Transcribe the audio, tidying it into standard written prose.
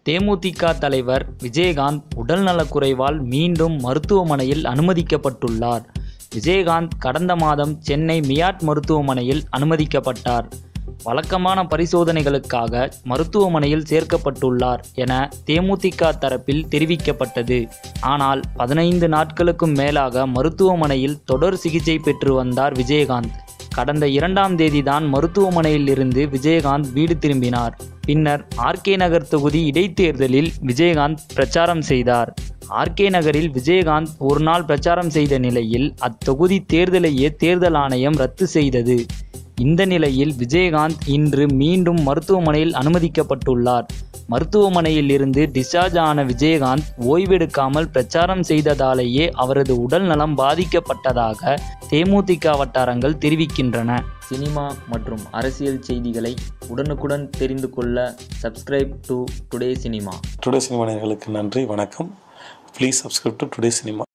தேமுதிக தலைவர் விஜயகாந்த் உடல்நலக்குறைவால் மீண்டும் மருத்துவமனையில் அனுமதிக்கப்பட்டுள்ளார். விஜயகாந்த் கடந்த மாதம் சென்னை மியாட் மருத்துவமனையில் அனுமதிக்கப்பட்டார். வழக்கமான பரிசோதனைகளுக்காக மருத்துவமனையில் சேர்க்கப்பட்டுள்ளார் என தேமுதிக தரப்பில் தெரிவிக்கப்பட்டது. ஆனால் 15 நாட்களுக்கும் மேலாக மருத்துவமனையில் தொடர் சிகிச்சை பெற்று வந்தார் விஜயகாந்த். கடந்த 2ஆம் தேதி தான் மருத்துவமனையில் இருந்து விஜயகாந்த் வீடு திரும்பினார். பின்னர் ஆர்கே நகர் தொகுதி இடைத்தேர்தலில் விஜயகாந்த் பிரச்சாரம் செய்தார். ஆர்கே நகரில் விஜயகாந்த் ஒரு நாள் பிரச்சாரம் செய்த நிலையில் அத்தொகுதி தேர்தலையே தேர்தல் ஆணையம் ரத்து செய்தது. இந்த நிலையில் விஜயகாந்த் இன்று மீண்டும் மருத்துவமனையில் அனுமதிக்கப்பட்டுள்ளார். மருத்துவமனையில் இருந்து டிஸ்சார்ஜ் ஆன விஜயகாந்த் ஓய்வெடுக்காமல் பிரச்சாரம் செய்ததாலேயே அவரது உடல் நலம் பாதிக்கப்பட்டதாக தேமுதிக வட்டாரங்கள் தெரிவிக்கின்றன. சினிமா மற்றும் அரசியல் செய்திகளை உடனுக்குடன் தெரிந்து கொள்ள subscribe to today cinema. Today cinema நேயர்களுக்கு நன்றி, வணக்கம். Please subscribe to today cinema.